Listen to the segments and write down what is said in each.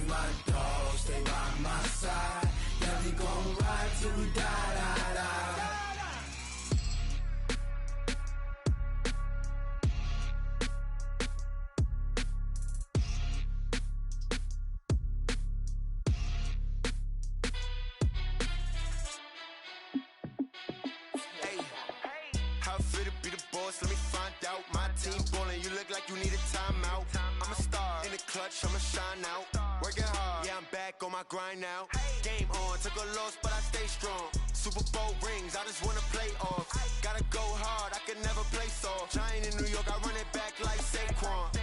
my dogs, stay by my side. Yeah, we gon' ride till we die, die, die. Let me find out. My team ballin', you look like you need a timeout. I'm a star in the clutch, I'ma shine out. Working hard, yeah, I'm back on my grind now. Game on, took a loss, but I stay strong. Super Bowl rings, I just wanna play off. Gotta go hard, I can never play soft. Giant in New York, I run it back like Saquon.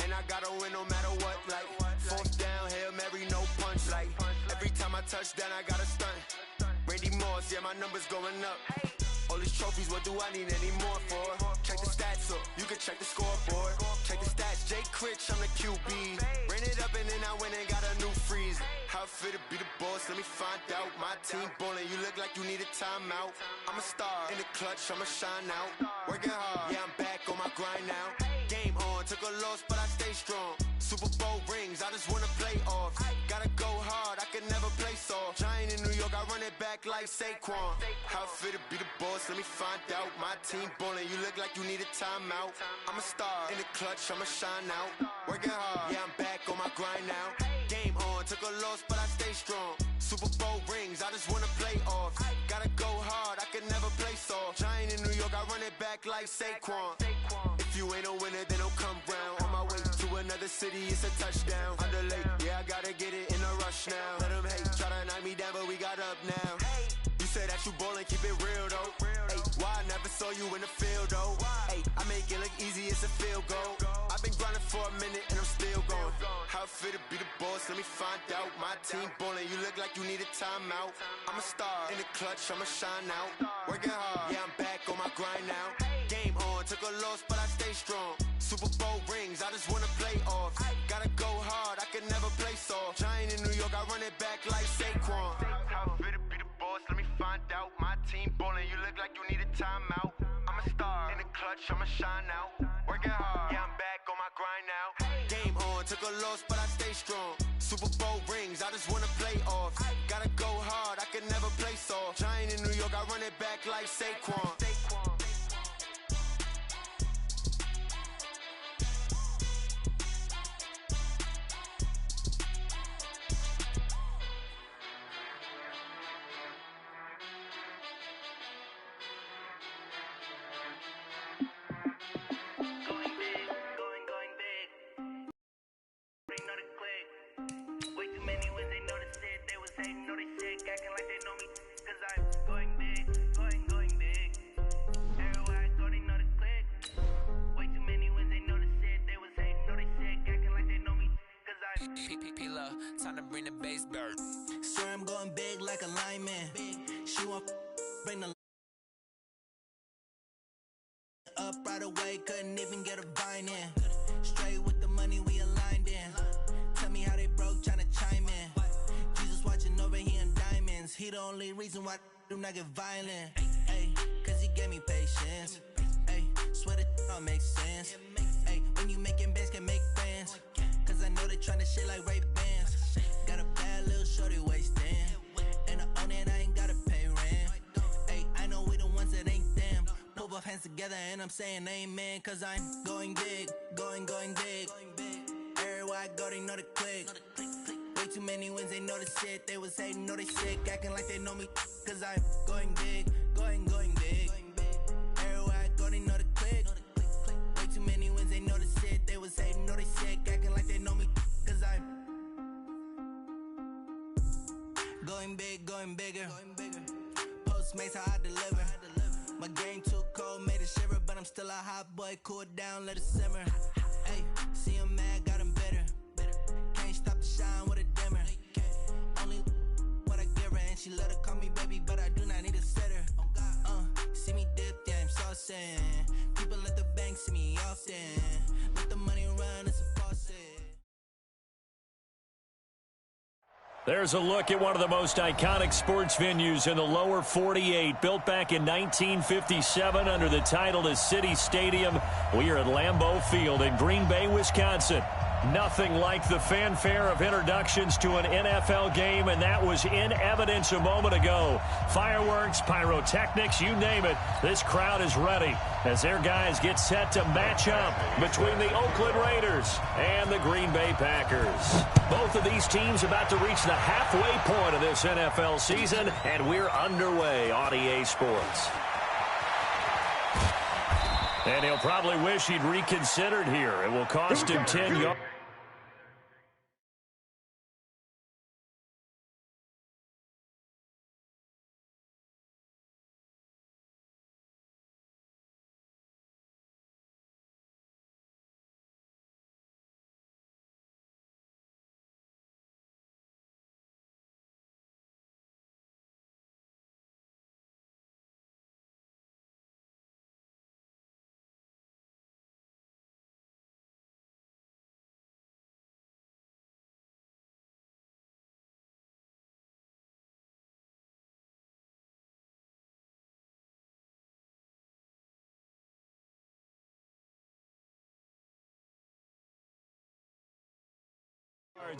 And I gotta win no matter what, like fourth down, Hail Mary, no punch. Like every time I touch down, I gotta stunt. Randy Moss, yeah, my numbers going up. All these trophies, what do I need any more for? Check the stats up, you can check the scoreboard. Check the stats, Jay Critch, I'm the QB. Ran it up and then I went and got a new freeze. How it feel to be the boss, let me find out. My team ballin', you look like you need a timeout. I'm a star in the clutch, I'ma shine out. Working hard, yeah, I'm back on my grind now. Game on, took a loss, but I stay strong. Super Bowl rings, I just wanna play off. Gotta go hard, I can never play soft. Giant in New York, I run it back like Saquon. How it feel to be the boss, let me find out. My team ballin', you look like you need a timeout. I'm a star in the clutch, I'ma shine out. Working hard, yeah, I'm back on my grind now. Game on, took a loss, but I stay strong. Super Bowl rings, I just wanna play off. Gotta go hard, I can never play soft. Giant in New York, I run it back like Saquon. If you ain't a winner, then don't come round. On my way to another city, it's a touchdown. Underlay, yeah, I gotta get it in a rush now. Let them hate, try to knock me down, but we got up now. You said that you ballin', keep it real though. Ay, why I never saw you in the field though? Ay, I make it look easy, it's a field goal. I've been grinding for a minute and I'm still going. How it feel to be the boss, let me find out. My team ballin', you look like you need a timeout. I'm a star in the clutch, I'ma shine out. Working hard, yeah, I'm back on my grind now. Game on, took a loss, but I stay strong. Super Bowl rings, I just wanna play off. Gotta go hard, I can never play soft. Giant in New York, I run it back like Saquon. How it feel to be the boss, let me find out. My team ballin', you look like you need a timeout. I'm a star in the clutch, I'ma shine out. Working hard, yeah, I'm back on my grind now. Game on, took a loss, but I stay strong. Super Bowl rings, I just wanna play off. Gotta go hard, I can never play soft. Giant in New York, I run it back like Saquon. Time to bring the bass bird. Swear I'm going big like a lineman. She won't bring the up right away, couldn't even get a vine in. Straight with the money we aligned in. Tell me how they broke, tryna chime in. Jesus watching over here in diamonds. He the only reason why I do not get violent. Ay, cause he gave me patience. Ay, swear that all makes sense. Ay, when you making bands can make friends. Cause I know they tryna shit like Ray-Bans. Got a bad little shorty wasting. And I own it, I ain't gotta pay rent. Ay, I know we the ones that ain't them. Put both hands together and I'm saying amen. Cause I'm going big, going big. Everywhere I go, they know the click. Way too many wins, they know the shit. They was hating, know they sick, acting like they know me. Cause I'm going big, going big. Everywhere I go, they know the click. Way too many wins, they know the shit. They was hating, know they sick, acting like they know me. Cause I'm going big, going bigger. Postmates how I deliver. My game too cold, made it shiver. But I'm still a hot boy, cool it down, let it simmer. Hey, see him mad, got him bitter. Can't stop the shine with a dimmer. Only what I give her, and she let her call me baby, but I do not need a sitter. See me dip, yeah, I'm saucing. People at the bank see me often. Let the money run, it's a faucet. There's a look at one of the most iconic sports venues in the lower 48, built back in 1957 under the title of City Stadium. We are at Lambeau Field in Green Bay, Wisconsin. Nothing like the fanfare of introductions to an NFL game, and that was in evidence a moment ago. Fireworks, pyrotechnics, you name it. This crowd is ready as their guys get set to match up between the Oakland Raiders and the Green Bay Packers. Both of these teams about to reach the halfway point of this NFL season, and we're underway on EA Sports. And he'll probably wish he'd reconsidered here. It will cost him 10 yards.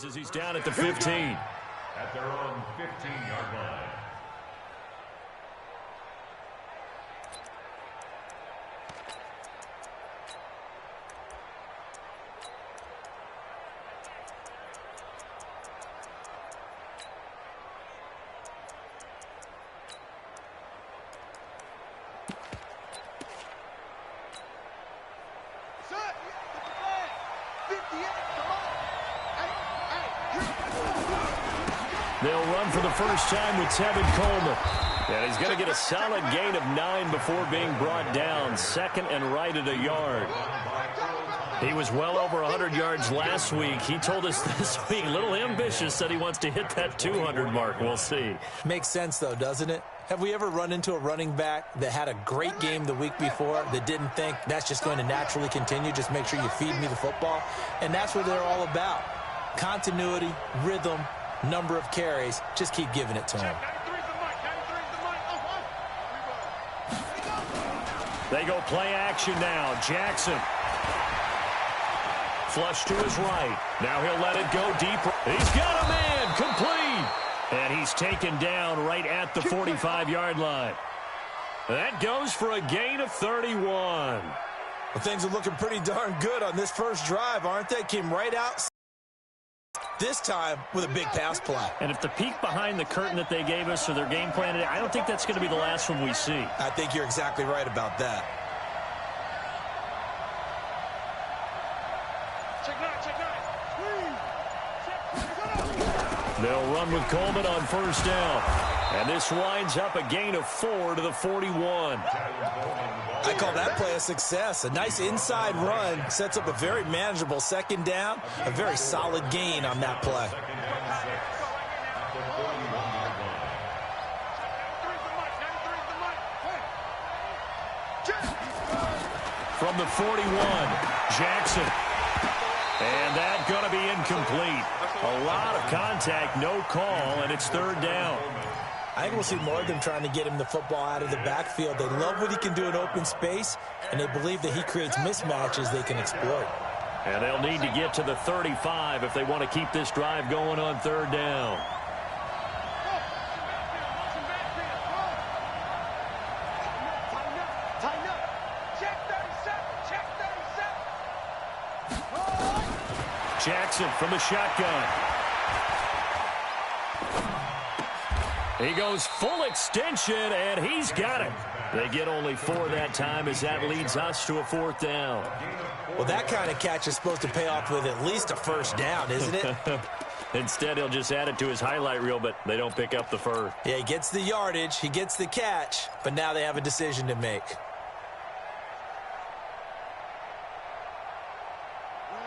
As he's down at the 15. At their own 15-yard line. They'll run for the first time with Tevin Coleman. And he's going to get a solid gain of 9 before being brought down. Second and right at a yard. He was well over 100 yards last week. He told us this week, a little ambitious, said he wants to hit that 200 mark. We'll see. Makes sense, though, doesn't it? Have we ever run into a running back that had a great game the week before that didn't think that's just going to naturally continue? Just make sure you feed me the football. And that's what they're all about. Continuity, rhythm, number of carries. Just keep giving it to him. They go play action now. Jackson. Flush to his right. Now he'll let it go deep. He's got a man. Complete. And he's taken down right at the 45-yard line. That goes for a gain of 31. Well, things are looking pretty darn good on this first drive, aren't they? Came right out this time with a big pass play. And if the peek behind the curtain that they gave us or their game plan today, I don't think that's going to be the last one we see. I think you're exactly right about that. They'll run with Coleman on first down. And this winds up a gain of 4 to the 41. I call that play a success. A nice inside run sets up a very manageable second down. A very solid gain on that play. From the 41, Jackson. And that's going to be incomplete. A lot of contact, no call, and it's third down. I think we'll see more of them trying to get him the football out of the backfield. They love what he can do in open space, and they believe that he creates mismatches they can exploit. And they'll need to get to the 35 if they want to keep this drive going on third down. Jackson from the shotgun. He goes full extension, and he's got it. They get only 4 that time as that leads us to a fourth down. Well, that kind of catch is supposed to pay off with at least a first down, isn't it? Instead, he'll just add it to his highlight reel, but they don't pick up the first. Yeah, he gets the yardage, he gets the catch, but now they have a decision to make.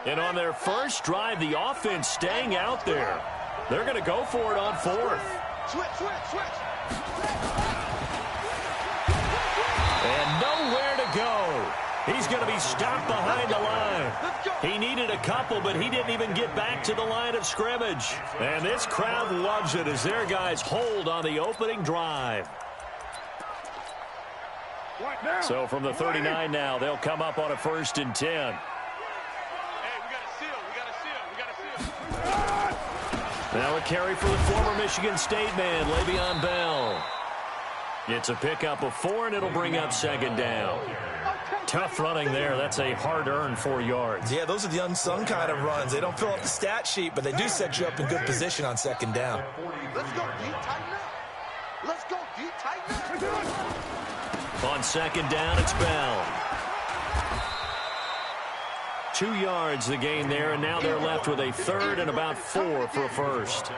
And on their first drive, the offense staying out there. They're going to go for it on fourth. Switch. And nowhere to go. He's going to be stopped behind the line. He needed a couple, but he didn't even get back to the line of scrimmage. And this crowd loves it as their guys hold on the opening drive. So from the 39 now, they'll come up on a 1st and 10. Hey, we got a seal. Now a carry for the former Michigan State man, Le'Veon Bell. It's a pickup of 4, and it'll bring up second down. Tough running there. That's a hard-earned 4 yards. Yeah, those are the unsung kind of runs. They don't fill up the stat sheet, but they do set you up in good position on second down. Let's go, D. Tighten up. Let's go, D. Tighten up. On second down, it's Bell. 2 yards the gain there, and now they're left with a third and about 4 for a first.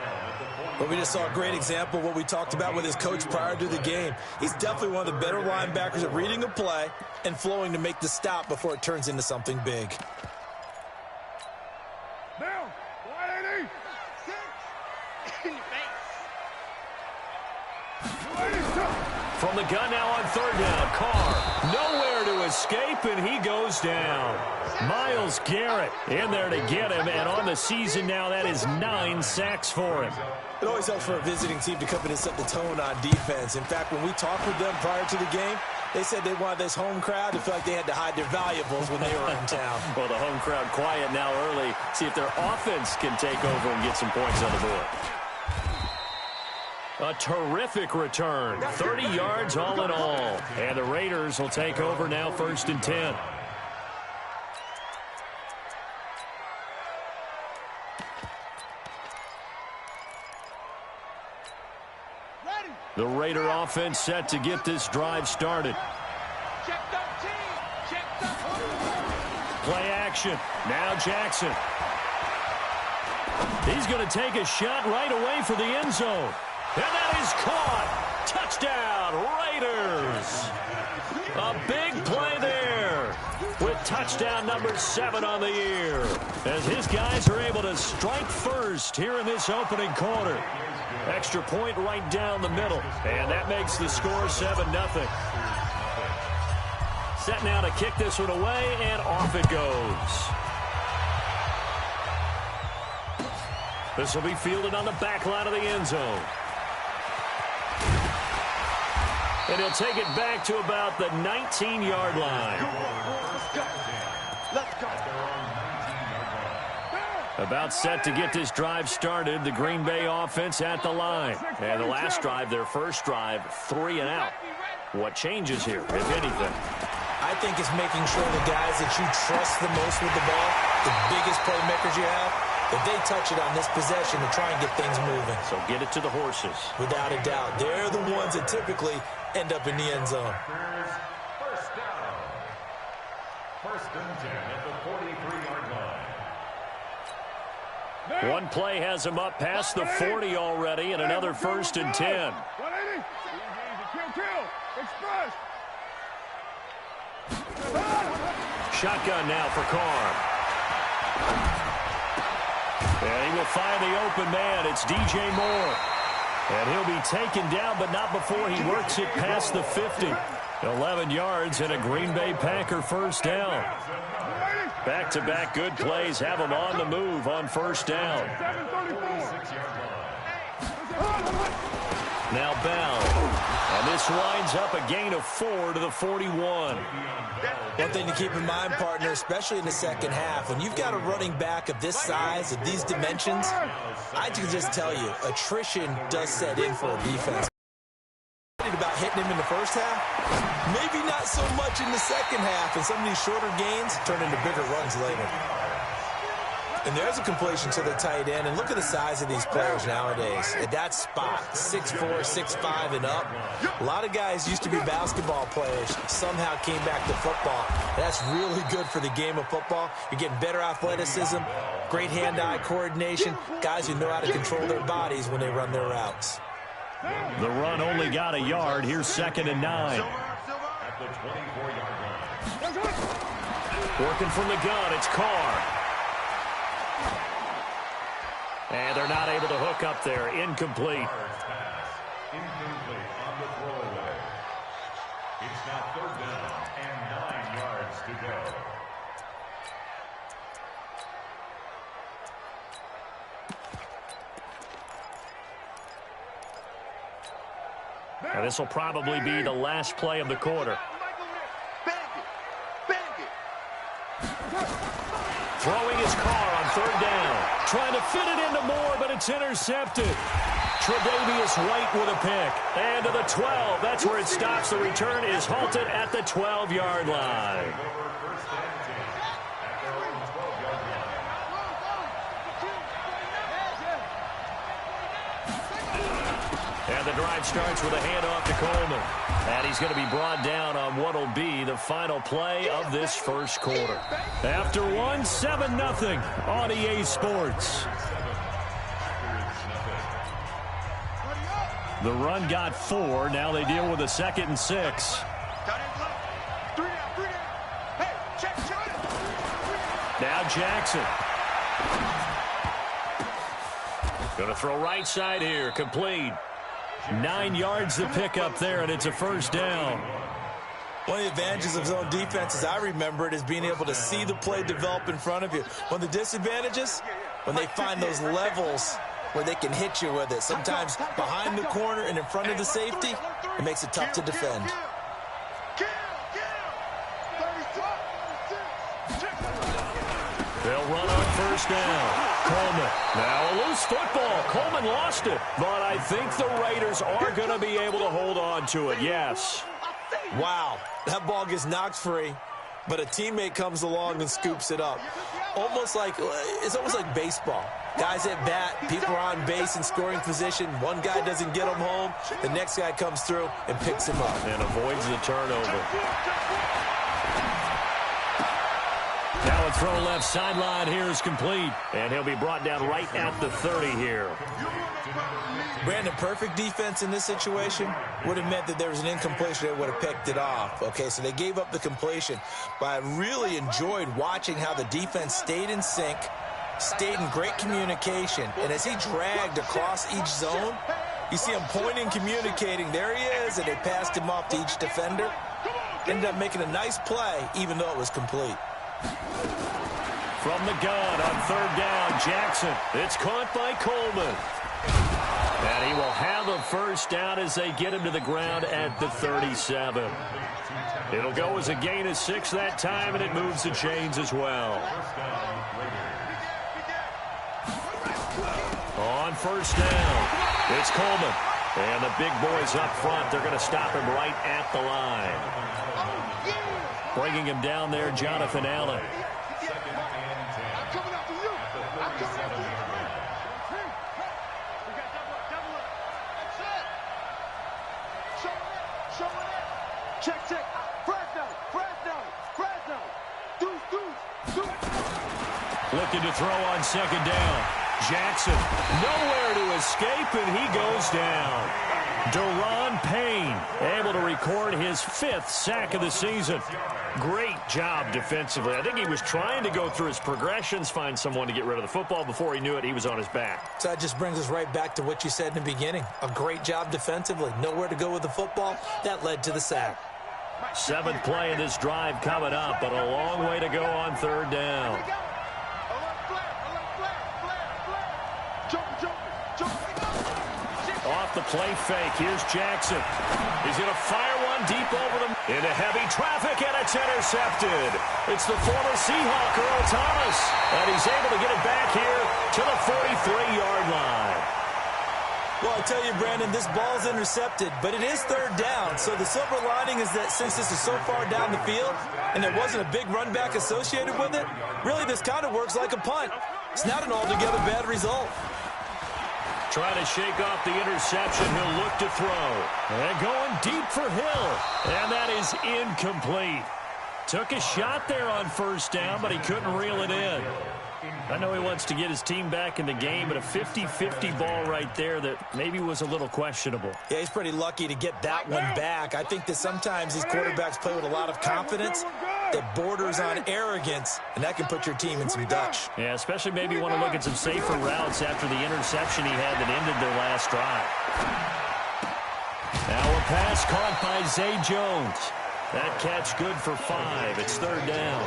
But we just saw a great example of what we talked about with his coach prior to the game. He's definitely one of the better linebackers at reading a play and flowing to make the stop before it turns into something big. Down. 180. 6. From the gun now on third down, Carr nowhere to escape, and he goes down. Myles Garrett in there to get him, and on the season now, that is 9 sacks for him. It always helps for a visiting team to come in and set the tone on defense. In fact, when we talked with them prior to the game, they said they wanted this home crowd to feel like they had to hide their valuables when they were in town. Well, the home crowd quiet now early. See if their offense can take over and get some points on the board. A terrific return. 30 yards all in all. And the Raiders will take over now, 1st and 10. The Raider offense set to get this drive started. Play action. Now Jackson. He's going to take a shot right away for the end zone. And that is caught. Touchdown, Raiders. A big play there with touchdown number 7 on the year, as his guys are able to strike first here in this opening quarter. Extra point right down the middle, and that makes the score 7-0. Set now to kick this one away, and off it goes. This will be fielded on the back line of the end zone. And he'll take it back to about the 19-yard line. Let's go. About set to get this drive started, the Green Bay offense at the line. And the last drive, their first drive, 3 and out. What changes here, if anything? I think it's making sure the guys that you trust the most with the ball, the biggest playmakers you have, that they touch it on this possession to try and get things moving. So get it to the horses. Without a doubt. They're the ones that typically end up in the end zone. First down. 1st and 10 at the 43-yard line. One play has him up past the 40 already, and another 1st and 10. 180. Kill. Express. Shotgun now for Carr. And he will find the open man. It's DJ Moore. And he'll be taken down, but not before he works it past the 50. 11 yards and a Green Bay Packer first down. Back-to-back good plays have him on the move on first down. Now Bell. And this winds up a gain of 4 to the 41. One thing to keep in mind, partner, especially in the second half, when you've got a running back of this size, of these dimensions, I can just tell you, attrition does set in for a defense. About hitting him in the first half, maybe not so much in the second half, and some of these shorter gains turn into bigger runs later. And there's a completion to the tight end, and look at the size of these players nowadays. At that spot, 6'4", 6'5", and up. A lot of guys used to be basketball players, somehow came back to football. That's really good for the game of football. You're getting better athleticism, great hand-eye coordination, guys who know how to control their bodies when they run their routes. The run only got a yard. Here's 2nd and 9. At the 24-yard line. Working from the gun, it's Carr. And they're not able to hook up there. Incomplete. Incomplete on the throwaway. It's now 3rd down and 9 yards to go. And this will probably be the last play of the quarter. Throwing his Carr on 3rd down. trying to fit it into Moore, but it's intercepted. Tre'Davious White with a pick. And to the 12. That's where it stops. The return is halted at the 12-yard line. And the drive starts with a handoff to Coleman. And he's going to be brought down on what will be the final play of this first quarter. After one, 7-0 on EA Sports. The run got 4. Now they deal with a 2nd and 6. Now Jackson. Going to throw right side here. Complete. 9 yards to pick up there, and it's a first down. One of the advantages of zone defense, as I remember it, is being able to see the play develop in front of you. One of the disadvantages, when they find those levels where they can hit you with it. Sometimes behind the corner and in front of the safety, it makes it tough to defend. They'll run on first down. Coleman. Now a loose football. Coleman lost it, but I think the Raiders are going to be able to hold on to it, yes. Wow, that ball gets knocked free, but a teammate comes along and scoops it up. It's almost like baseball. Guys at bat, people are on base in scoring position. One guy doesn't get him home. The next guy comes through and picks him up. And avoids the turnover. Now a throw left sideline here is complete. And he'll be brought down right at the 30 here. Brandon, perfect defense in this situation would have meant that there was an incompletion. They would have picked it off. Okay, so they gave up the completion. But I really enjoyed watching how the defense stayed in sync, stayed in great communication. And as he dragged across each zone, you see him pointing, communicating. There he is, and they passed him off to each defender. Ended up making a nice play, even though it was complete. From the gun on third down, Jackson. It's caught by Coleman. And he will have a first down as they get him to the ground at the 37. It'll go as a gain of 6 that time, and it moves the chains as well. On first down, it's Coleman. And the big boys up front, they're going to stop him right at the line. Bringing him down there, Jonathan Allen. Looking to throw on second down. Jackson, nowhere to escape, and he goes down. Deron Payne able to record his 5th sack of the season. Great job defensively. I think he was trying to go through his progressions, find someone to get rid of the football. Before he knew it, he was on his back. So that just brings us right back to what you said in the beginning. A great job defensively. Nowhere to go with the football. That led to the sack. 7th play of this drive coming up, but a long way to go on third down. Off the play fake, here's Jackson. He's going to fire one deep over them. Into heavy traffic, and it's intercepted. It's the former Seahawk, Earl Thomas. And he's able to get it back here to the 43-yard line. Well, I tell you, Brandon, this ball's intercepted, but it is third down. So the silver lining is that since this is so far down the field and there wasn't a big run back associated with it, really this kind of works like a punt. It's not an altogether bad result. Trying to shake off the interception. He'll look to throw. And going deep for Hill. And that is incomplete. Took a shot there on first down, but he couldn't reel it in. I know he wants to get his team back in the game, but a 50-50 ball right there that maybe was a little questionable. Yeah, he's pretty lucky to get that one back. I think that sometimes these quarterbacks play with a lot of confidence that borders on arrogance, and that can put your team in some Dutch. Yeah, especially maybe you want to look at some safer routes after the interception he had that ended their last drive. Now a pass caught by Zay Jones. That catch good for 5. It's third down.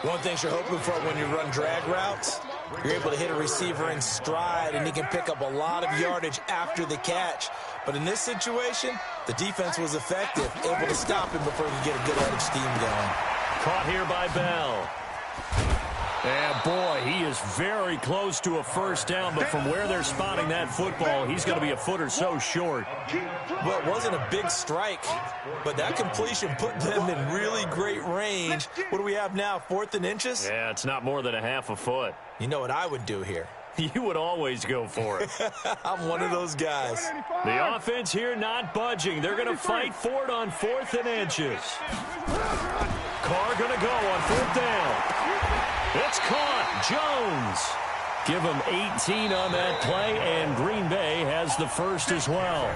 One thing you're hoping for when you run drag routes, you're able to hit a receiver in stride, and he can pick up a lot of yardage after the catch. But in this situation, the defense was effective, able to stop him before he could get a good head of steam going. Caught here by Bell. And, boy, he is very close to a first down, but from where they're spotting that football, he's going to be a foot or so short. Well, it wasn't a big strike, but that completion put them in really great range. What do we have now, 4th and inches? Yeah, it's not more than a half a foot. You know what I would do here? You would always go for it. I'm one of those guys. The offense here not budging. They're going to fight for it on 4th and inches. Carr going to go on 4th down. It's caught. Jones. Give him 18 on that play, and Green Bay has the first as well.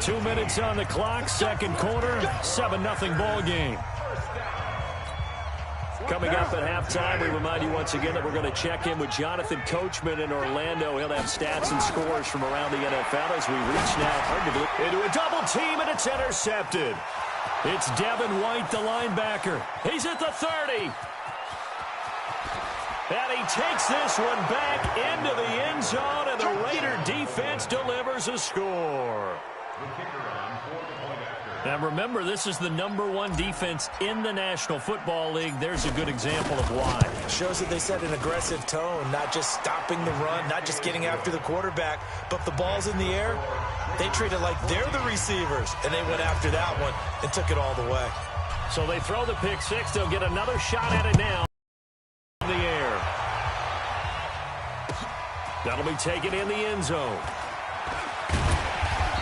2 minutes on the clock, second quarter, 7-0 ball game. Coming up at halftime, we remind you once again that we're going to check in with Jonathan Coachman in Orlando. He'll have stats and scores from around the NFL as we reach now arguably into a double team, and it's intercepted. It's Devin White, the linebacker. He's at the 30. And he takes this one back into the end zone, and the Raider defense delivers a score. Now remember, this is the #1 defense in the National Football League. There's a good example of why. Shows that they set an aggressive tone, not just stopping the run, not just getting after the quarterback, but if the ball's in the air, they treat it like they're the receivers, and they went after that one and took it all the way. So they throw the pick six. They'll get another shot at it now. In the air. That'll be taken in the end zone.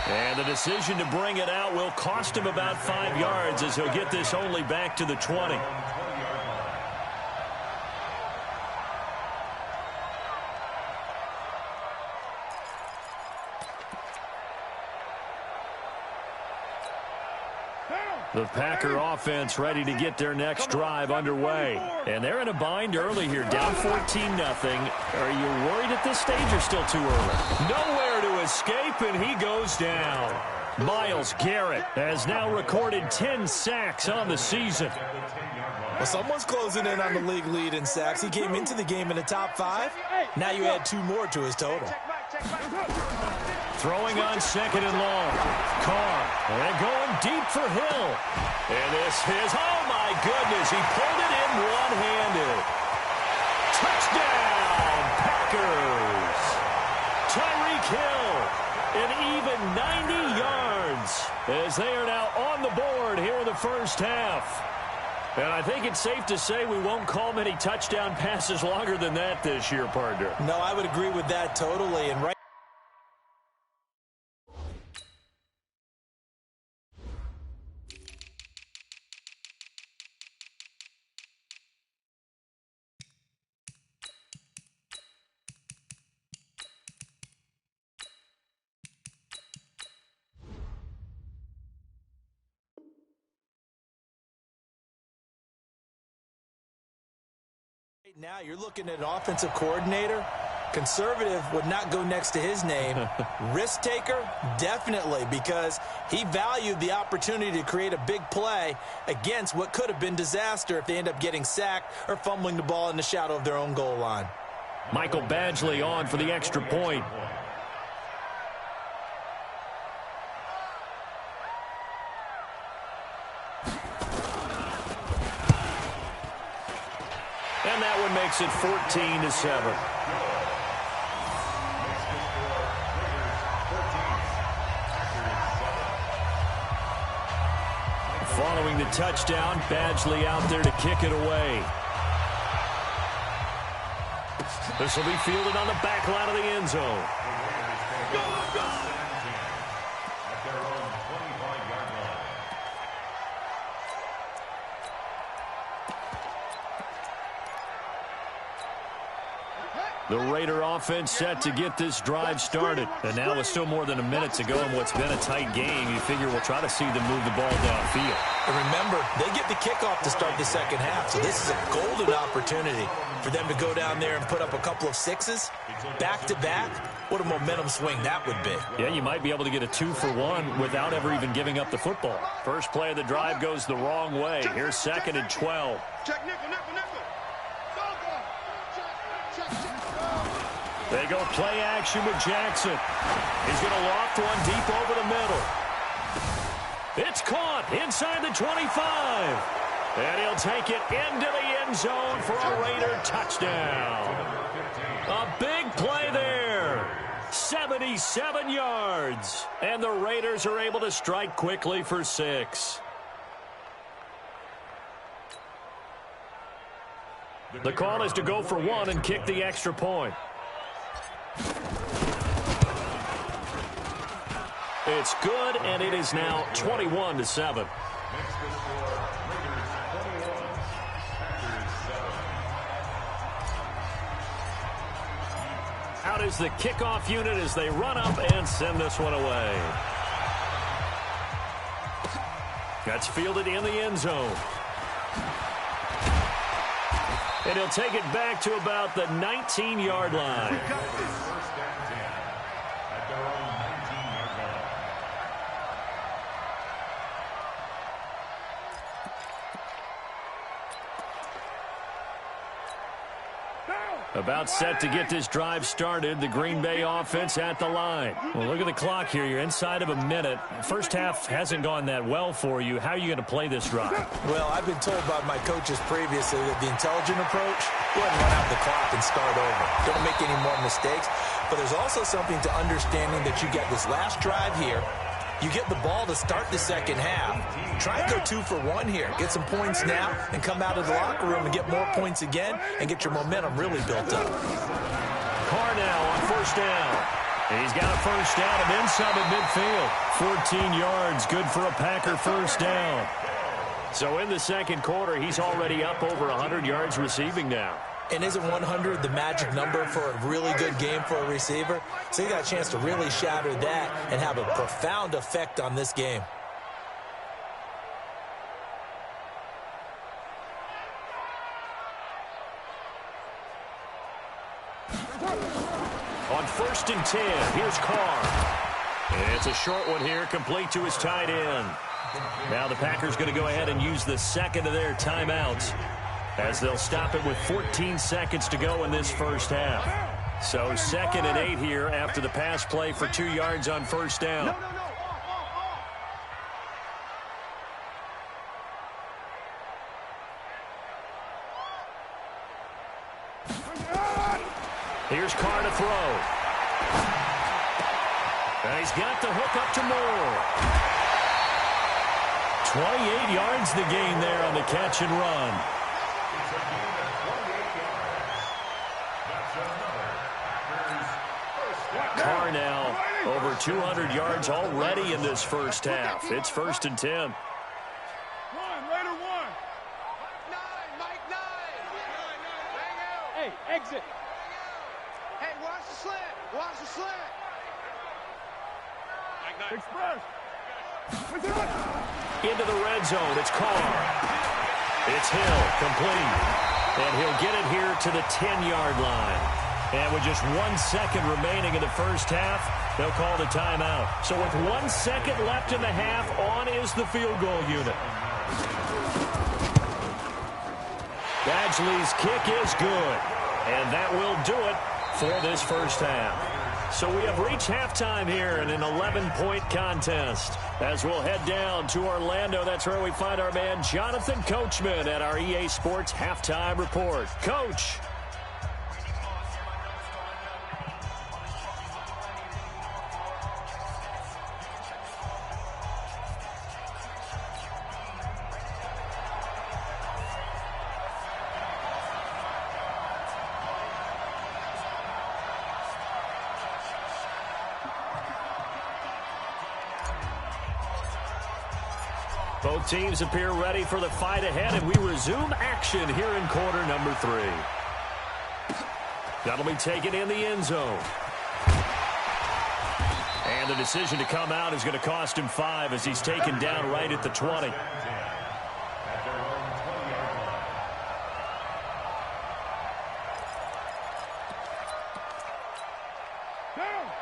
And the decision to bring it out will cost him about 5 yards as he'll get this only back to the 20. The Packer offense ready to get their next drive underway. And they're in a bind early here, down 14-0. Are you worried at this stage or still too early? Nowhere to escape, and he goes down. Myles Garrett has now recorded 10 sacks on the season. Well, someone's closing in on the league lead in sacks. He came into the game in the top 5. Now you add 2 more to his total. Throwing on 2nd and long. Carr, and going deep for Hill. And this is, oh my goodness, he pulled it in one-handed. Touchdown, Packers. Tyreek Hill, an even 90 yards as they are now on the board here in the first half. And I think it's safe to say we won't call many touchdown passes longer than that this year, partner. No, I would agree with that totally. And right now you're looking at an offensive coordinator. Conservative would not go next to his name. Risk taker, definitely, because he valued the opportunity to create a big play against what could have been disaster if they end up getting sacked or fumbling the ball in the shadow of their own goal line. Michael Badgley on for the extra point. And that one makes it 14-7. Following the touchdown, Badgley out there to kick it away. This will be fielded on the back line of the end zone. The Raider offense set to get this drive started. And now with still more than a minute to go in what's been a tight game, you figure we'll try to see them move the ball downfield. And remember, they get the kickoff to start the second half, so this is a golden opportunity for them to go down there and put up a couple of sixes back-to-back. What a momentum swing that would be. Yeah, you might be able to get a 2-for-1 without ever even giving up the football. First play of the drive goes the wrong way. Here's 2nd and 12. They go play action with Jackson. He's going to loft one deep over the middle. It's caught inside the 25. And he'll take it into the end zone for a Raider touchdown. A big play there. 77 yards. And the Raiders are able to strike quickly for 6. The call is to go for 1 and kick the extra point. It's good, and it is now 21-7. Out is the kickoff unit as they run up and send this one away. That's fielded in the end zone. And he'll take it back to about the 19-yard line. About set to get this drive started. The Green Bay offense at the line. Well, look at the clock here. You're inside of a minute. First half hasn't gone that well for you. How are you going to play this drive? Well, I've been told by my coaches previously that the intelligent approach, go ahead and run out the clock and start over. Don't make any more mistakes. But there's also something to understanding that you get this last drive here. You get the ball to start the second half. Try and go 2 for 1 here. Get some points now and come out of the locker room and get more points again and get your momentum really built up. Carr now on first down. And he's got a first down and then some at midfield. 14 yards, good for a Packer first down. So in the second quarter, he's already up over 100 yards receiving now. And isn't 100 the magic number for a really good game for a receiver? So you got a chance to really shatter that and have a profound effect on this game. On first and 10, here's Carr. And it's a short one here, complete to his tight end. Now the Packers going to go ahead and use the second of their timeouts, as they'll stop it with 14 seconds to go in this first half. So 2nd and 8 here after the pass play for 2 yards on first down. Here's Carr to throw. And he's got the hook up to Moore. 28 yards the gain there on the catch and run. Carr now over 200 yards already in this first half. It's 1st and 10. Raider 1. Mike 9. Hey, exit. Hey, watch the slant. Watch the slant. Express. Into the red zone. It's Carr. It's Hill, complete. And he'll get it here to the 10-yard line. And with just 1 second remaining in the first half, they'll call the timeout. So with 1 second left in the half, on is the field goal unit. Badgley's kick is good. And that will do it for this first half. So we have reached halftime here in an 11-point contest. As we'll head down to Orlando, that's where we find our man Jonathan Coachman at our EA Sports Halftime Report. Coach. Both teams appear ready for the fight ahead, and we resume action here in quarter number 3. That'll be taken in the end zone. And the decision to come out is going to cost him 5 as he's taken down right at the 20.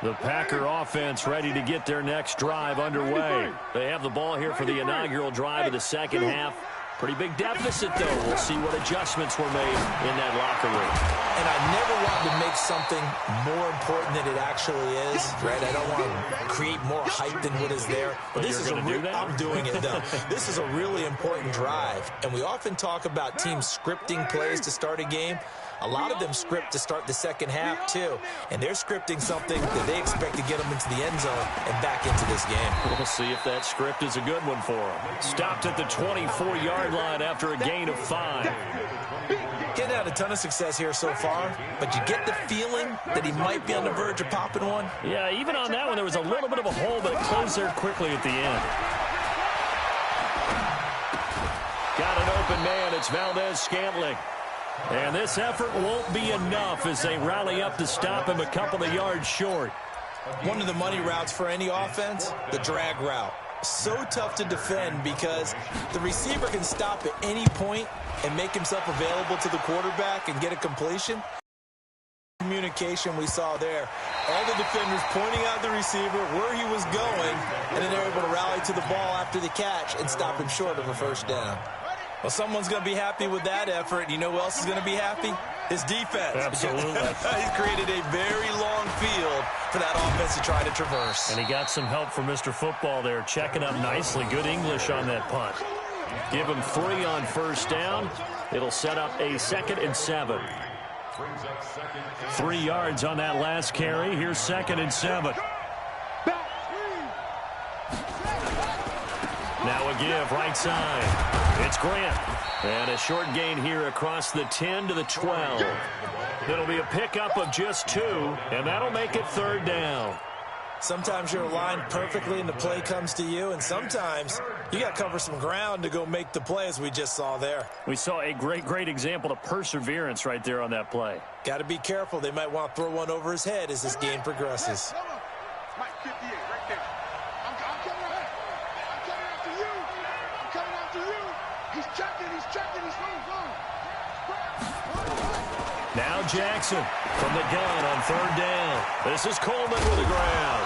The Packer offense ready to get their next drive underway. They have the ball here for the inaugural drive of the second half. Pretty big deficit, though. We'll see what adjustments were made in that locker room. And I never want to make something more important than it actually is, right? I don't want to create more hype than what is there. But this is I'm doing it, though. This is a really important drive. And we often talk about teams scripting plays to start a game. A lot of them script to start the second half, too. And they're scripting something that they expect to get them into the end zone and back into this game. We'll see if that script is a good one for them. Stopped at the 24-yard line after a gain of 5. Getting had a ton of success here so far, but you get the feeling that he might be on the verge of popping one. Yeah, even on that one, there was a little bit of a hole, but it closed there quickly at the end. Got an open man. It's Valdez-Scantling. And this effort won't be enough as they rally up to stop him a couple of yards short. One of the money routes for any offense, the drag route. So tough to defend because the receiver can stop at any point and make himself available to the quarterback and get a completion. Communication we saw there. All the defenders pointing out the receiver, where he was going, and then they're able to rally to the ball after the catch and stop him short of a first down. Well, someone's going to be happy with that effort. You know who else is going to be happy? His defense. Absolutely. He's created a very long field for that offense to try to traverse. And he got some help from Mr. Football there, checking up nicely. Good English on that punt. Give him 3 on first down. It'll set up a 2nd and 7. 3 yards on that last carry. Here's 2nd and 7. Now a give, right side. It's Grant. And a short gain here across the 10 to the 12. It'll be a pickup of just 2, and that'll make it 3rd down. Sometimes you're aligned perfectly and the play comes to you, and sometimes you got to cover some ground to go make the play, as we just saw there. We saw a great example of perseverance right there on that play. Got to be careful. They might want to throw one over his head as this game progresses. Mike 58 right there. I'm coming after you. I'm coming after you. He's checking, he's going. Now Jackson from the gun on 3rd down. This is Coleman with the ground.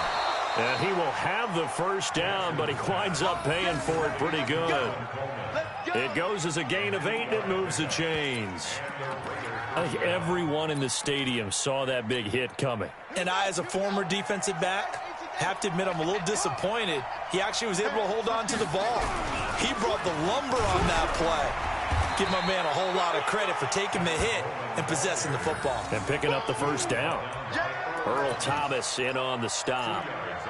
And he will have the first down, but he winds up paying for it pretty good. It goes as a gain of 8, and it moves the chains. I think everyone in the stadium saw that big hit coming. And I, as a former defensive back, have to admit I'm a little disappointed. He actually was able to hold on to the ball. He brought the lumber on that play. Give my man a whole lot of credit for taking the hit and possessing the football. And picking up the first down. Earl Thomas in on the stop.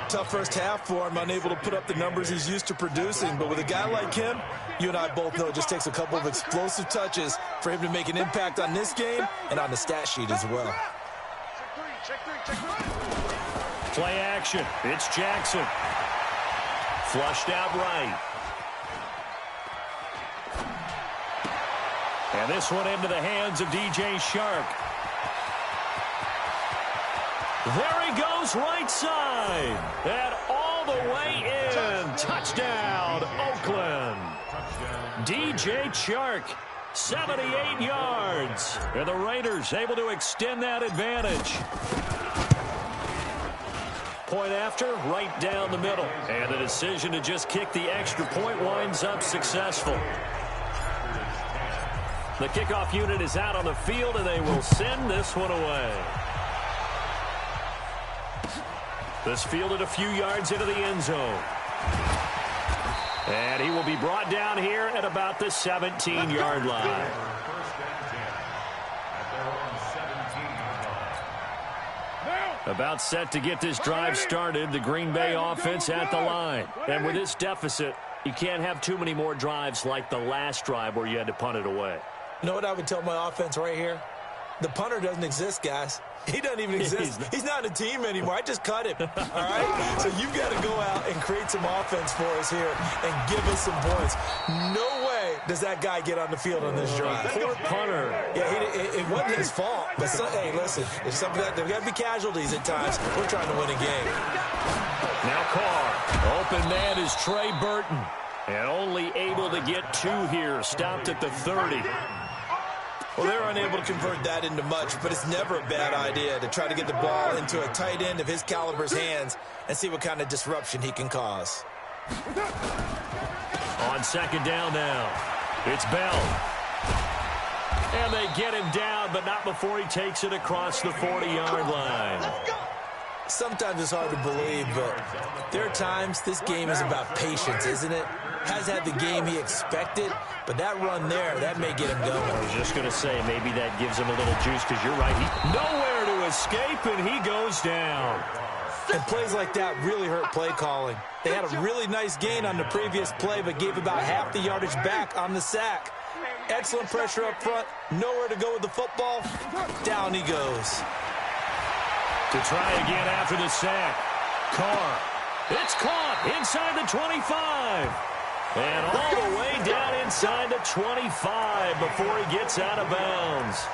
Tough first half for him, unable to put up the numbers he's used to producing. But with a guy like him, you and I both know it just takes a couple of explosive touches for him to make an impact on this game and on the stat sheet as well. Check three. Play action. It's Jackson. Flushed out right. And this one into the hands of DJ Shark. There he goes, right side. And all the way in. Touchdown, Oakland. DJ Chark, 78 yards. And the Raiders able to extend that advantage. Point after, right down the middle. And the decision to just kick the extra point winds up successful. The kickoff unit is out on the field, and they will send this one away. This fielded a few yards into the end zone. And he will be brought down here at about the 17-yard line. About set to get this drive started, the Green Bay offense at the line. And with this deficit, you can't have too many more drives like the last drive where you had to punt it away. You know what I would tell my offense right here? The punter doesn't exist, guys. He doesn't even exist. He's not a team anymore. I just cut him, all right? So you've got to go out and create some offense for us here and give us some points. No way does that guy get on the field on this drive. Poor punter. Yeah, it wasn't his fault. But, hey, listen, there's something that there got to be casualties at times. We're trying to win a game. Now Carr. Open man is Trey Burton. And only able to get 2 here. Stopped at the 30. Well, they're unable to convert that into much, but it's never a bad idea to try to get the ball into a tight end of his caliber's hands and see what kind of disruption he can cause. On 2nd down now. It's Bell. And they get him down, but not before he takes it across the 40-yard line. Sometimes it's hard to believe, but there are times this game is about patience, isn't it? Has had the game he expected, but that run there, that may get him going. I was just going to say, maybe that gives him a little juice, because you're right. Nowhere to escape, and he goes down. And plays like that really hurt play calling. They had a really nice gain on the previous play, but gave about half the yardage back on the sack. Excellent pressure up front. Nowhere to go with the football. Down he goes. To try again after the sack. Carr. It's caught inside the 25. And all the way down inside the 25 before he gets out of bounds.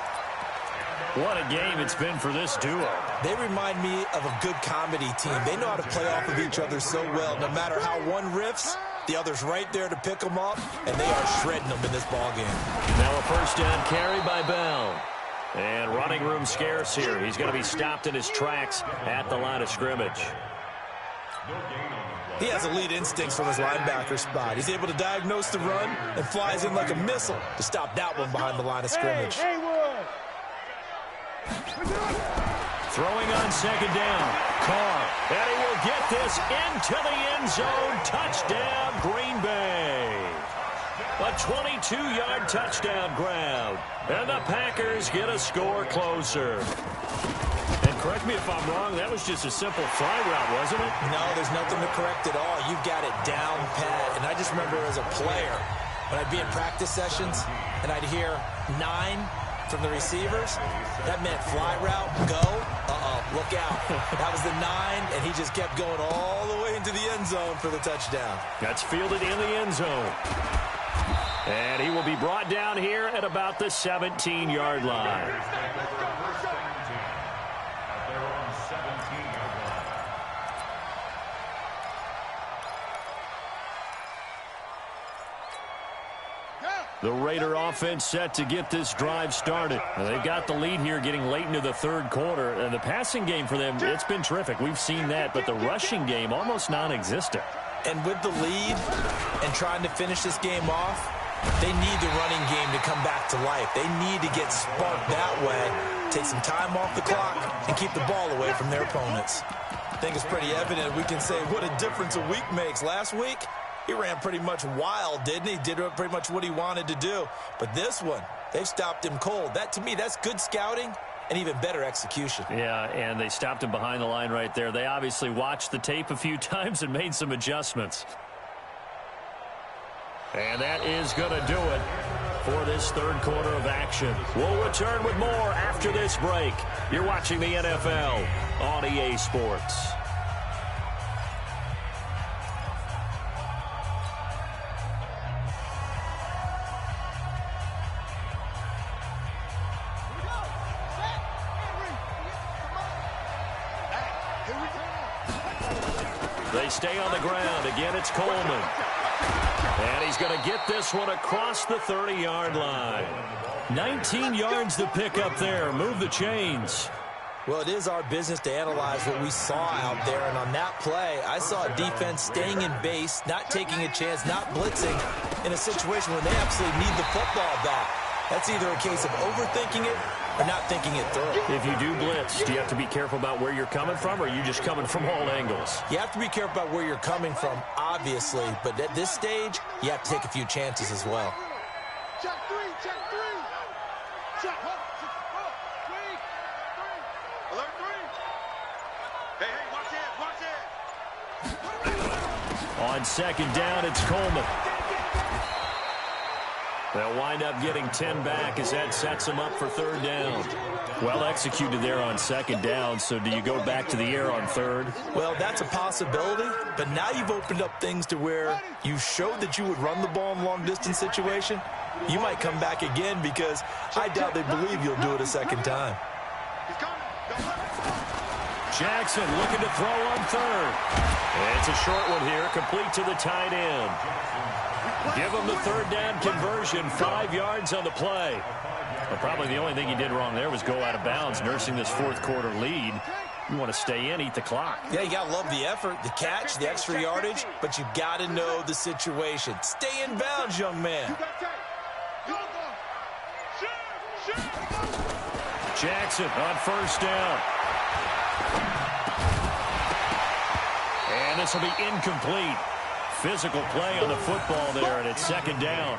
What a game it's been for this duo. They remind me of a good comedy team. They know how to play off of each other so well. No matter how one riffs, the other's right there to pick them up, and they are shredding them in this ballgame. Now a first down carry by Bell. And running room scarce here. He's going to be stopped in his tracks at the line of scrimmage. He has elite instincts from his linebacker spot. He's able to diagnose the run and flies in like a missile to stop that one behind the line of scrimmage. Throwing on second down. Carr. And he will get this into the end zone. Touchdown, Green Bay. A 22-yard touchdown grab. And the Packers get a score closer. And correct me if I'm wrong, that was just a simple fly route, wasn't it? No, there's nothing to correct at all. You've got it down pat. And I just remember as a player, when I'd be in practice sessions, and I'd hear 9 from the receivers, that meant fly route, go, look out. That was the 9, and he just kept going all the way into the end zone for the touchdown. That's fielded in the end zone. And he will be brought down here at about the 17-yard line. The Raider offense set to get this drive started. Now, they've got the lead here getting late into the third quarter. And the passing game for them, it's been terrific. We've seen that, but the rushing game almost non-existent. And with the lead and trying to finish this game off, they need the running game to come back to life. They need to get sparked that way, take some time off the clock, and keep the ball away from their opponents. I think it's pretty evident we can say what a difference a week makes. Last week, he ran pretty much wild, didn't he? Did pretty much what he wanted to do. But this one, they stopped him cold. That, to me, that's good scouting and even better execution. Yeah, and they stopped him behind the line right there. They obviously watched the tape a few times and made some adjustments. And that is going to do it for this third quarter of action. We'll return with more after this break. You're watching the NFL on EA Sports. They stay on the ground. Again, it's Coleman. And he's going to get this one across the 30-yard line. 19 yards to pick up there. Move the chains. Well, it is our business to analyze what we saw out there. And on that play, I saw a defense staying in base, not taking a chance, not blitzing in a situation where they absolutely need the football back. That's either a case of overthinking it or not thinking it through. If you do blitz, do you have to be careful about where you're coming from, or are you just coming from all angles? You have to be careful about where you're coming from, obviously. But at this stage, you have to take a few chances as well. Check 3, check 3. Check, alert 3. Hey, watch it. On second down, it's Coleman. They'll wind up getting 10 back as that sets them up for third down. Well executed there on second down, so do you go back to the air on third? Well, that's a possibility, but now you've opened up things to where you showed that you would run the ball in long-distance situation. You might come back again because I doubt they believe you'll do it a second time. Jackson looking to throw on third. It's a short one here, complete to the tight end. Give him the third down conversion, 5 yards on the play. But probably the only thing he did wrong there was go out of bounds, nursing this fourth quarter lead. You want to stay in, eat the clock. Yeah, you got to love the effort, the catch, the extra yardage, but you got to know the situation. Stay in bounds, young man. Jackson on first down. And this will be incomplete. Physical play on the football there, and it's second down.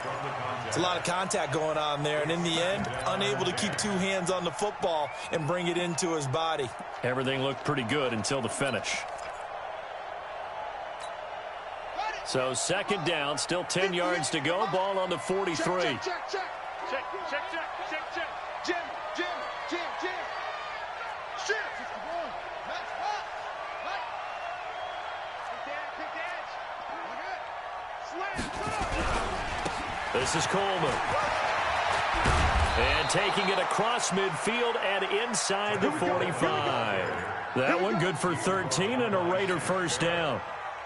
It's a lot of contact going on there, and in the end, unable to keep two hands on the football and bring it into his body. Everything looked pretty good until the finish. So second down, still 10 yards to go. Ball on the 43. Check. Jim. Shift. Match up. Pick edge. Slam. This is Coleman. And taking it across midfield and inside the 45. That one good for 13 and a Raider first down.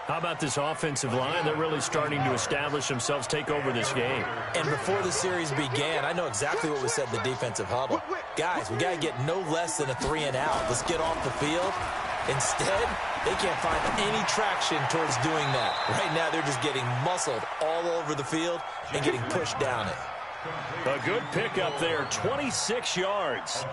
How about this offensive line? They're really starting to establish themselves, take over this game. And before the series began, I know exactly what was said in the defensive huddle. Guys, we got to get no less than a 3-and-out. Let's get off the field. Instead, they can't find any traction towards doing that. Right now, they're just getting muscled all over the field and getting pushed down it. A good pickup there, 26 yards.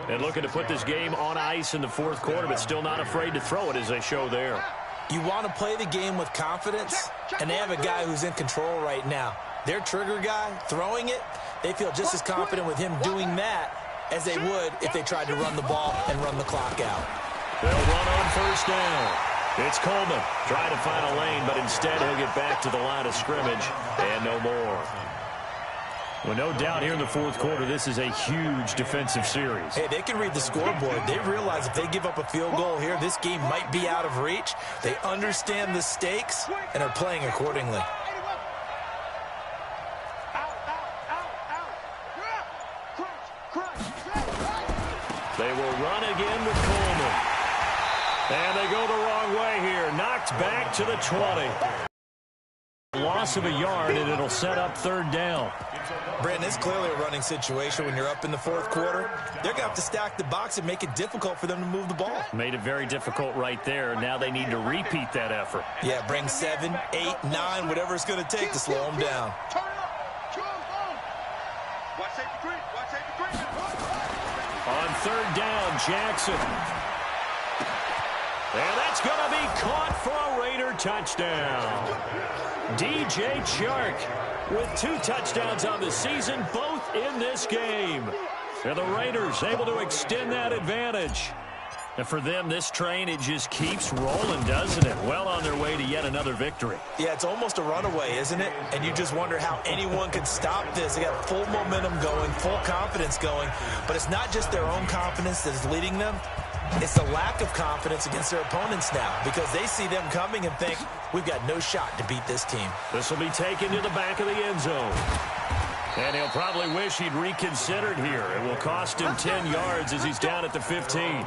And looking to put this game on ice in the fourth quarter, but still not afraid to throw it as they show there. You want to play the game with confidence, and they have a guy who's in control right now. Their trigger guy, throwing it, they feel just as confident with him doing that as they would if they tried to run the ball and run the clock out. They'll run on first down. It's Coleman trying to find a lane, but instead he'll get back to the line of scrimmage and no more. Well, no doubt here in the fourth quarter, this is a huge defensive series. Hey, they can read the scoreboard. They realize if they give up a field goal here, this game might be out of reach. They understand the stakes and are playing accordingly. They will run again with Coleman. And they go the wrong way here. Knocked back to the 20. Loss of a yard, and it'll set up third down. Brandon, it's clearly a running situation when you're up in the fourth quarter. They're going to have to stack the box and make it difficult for them to move the ball. Made it very difficult right there. Now they need to repeat that effort. Yeah, bring 7, 8, 9, whatever it's going to take to slow them down. On third down, Jackson. And that's going to be caught for a Raider touchdown. DJ Chark with 2 touchdowns on the season, both in this game. And the Raiders able to extend that advantage. And for them, this train, it just keeps rolling, doesn't it? Well on their way to yet another victory. Yeah, it's almost a runaway, isn't it? And you just wonder how anyone could stop this. They got full momentum going, full confidence going. But it's not just their own confidence that is leading them. It's the lack of confidence against their opponents now because they see them coming and think, we've got no shot to beat this team. This will be taken to the back of the end zone. And he'll probably wish he'd reconsidered here. It will cost him 10 yards as he's down at the 15.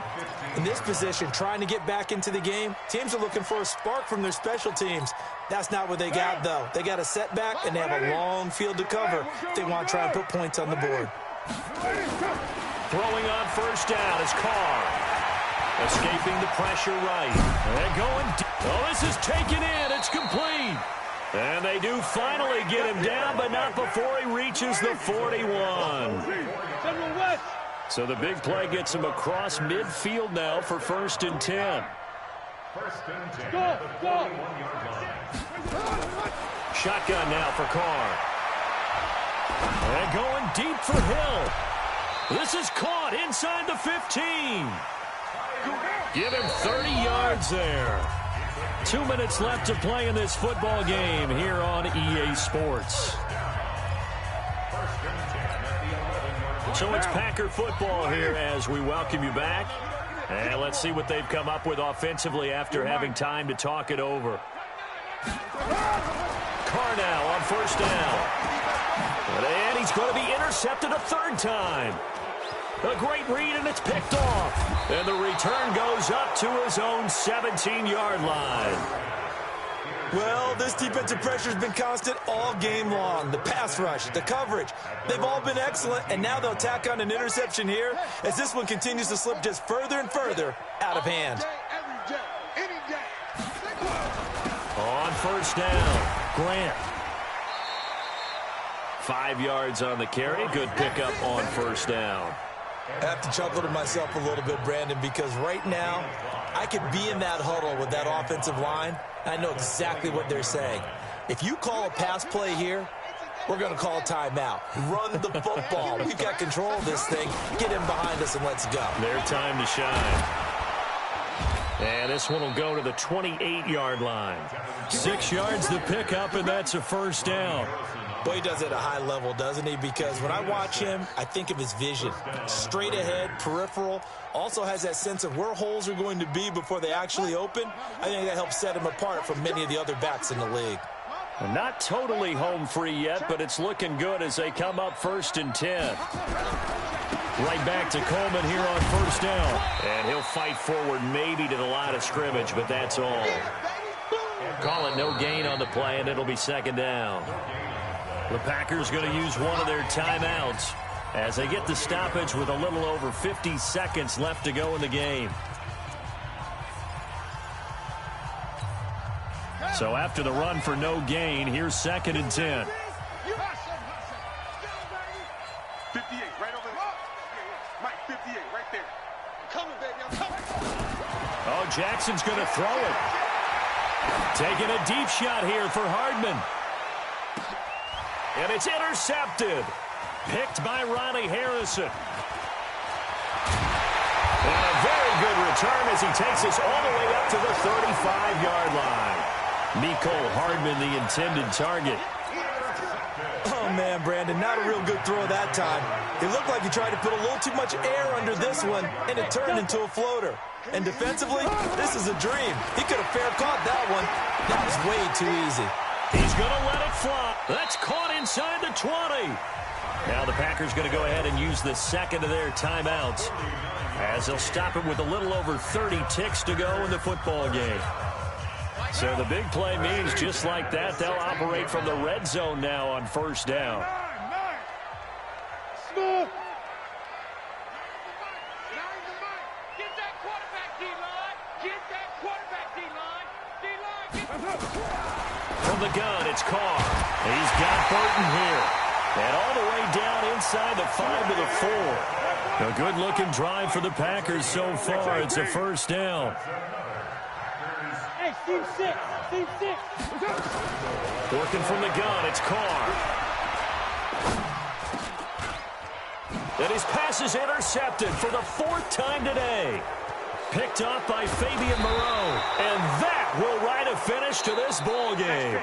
In this position, trying to get back into the game, teams are looking for a spark from their special teams. That's not what they got, though. They got a setback, and they have a long field to cover if they want to try and put points on the board. Throwing on first down is Carr. Escaping the pressure right. And going deep. Oh, this is taken in. It's complete. And they do finally get him down, but not before he reaches the 41. So the big play gets him across midfield now for 1st and 10. Go. Shotgun now for Carr. And going deep for Hill. This is caught inside the 15. Give him 30 yards there. 2 minutes left to play in this football game here on EA Sports. So it's Packer football here as we welcome you back. And let's see what they've come up with offensively after having time to talk it over. Carr now on first down. And he's going to be intercepted a 3rd time. A great read, and it's picked off. And the return goes up to his own 17-yard line. Well, this defensive pressure has been constant all game long. The pass rush, the coverage, they've all been excellent, and now they'll tack on an interception here as this one continues to slip just further and further out of hand. On first down, Grant. 5 yards on the carry. Good pickup on first down. I have to chuckle to myself a little bit, Brandon, because right now I could be in that huddle with that offensive line. I know exactly what they're saying. If you call a pass play here, we're going to call a timeout. Run the football. We've got control of this thing. Get him behind us and let's go. Their time to shine. And this one will go to the 28-yard line. 6 yards to pick up, and that's a first down. Boy, he does it at a high level, doesn't he? Because when I watch him, I think of his vision. Straight ahead, peripheral. Also has that sense of where holes are going to be before they actually open. I think that helps set him apart from many of the other backs in the league. Not totally home free yet, but it's looking good as they come up 1st and 10. Right back to Coleman here on first down. And he'll fight forward maybe to the line of scrimmage, but that's all. Call it no gain on the play, and it'll be 2nd down. The Packers going to use one of their timeouts as they get the stoppage with a little over 50 seconds left to go in the game. So after the run for no gain, here's 2nd and 10. 58, right over there. Mike, 58, right there. I'm coming, baby, I'm coming. Oh, Jackson's going to throw it. Taking a deep shot here for Hardman. And it's intercepted. Picked by Ronnie Harrison. And a very good return as he takes us all the way up to the 35-yard line. Mecole Hardman, the intended target. Oh, man, Brandon, not a real good throw that time. It looked like he tried to put a little too much air under this one, and it turned into a floater. And defensively, this is a dream. He could have fair caught that one. That was way too easy. He's going to let it fly. That's caught inside the 20. Now the Packers going to go ahead and use the second of their timeouts as they'll stop it with a little over 30 ticks to go in the football game. So the big play means just like that, they'll operate from the red zone now on first down. Smooth. Get that quarterback, D-line. Get that quarterback, D-line. D-line, get From the gun, it's Carr. He's got Burton here. And all the way down inside the 5 to the 4. A good-looking drive for the Packers so far. It's a first down. Hey, Steve 6. Steve 6. Working from the gun, it's Carr. And his pass is intercepted for the 4th time today. Picked off by Fabian Moreau. And that will write a finish to this ball game.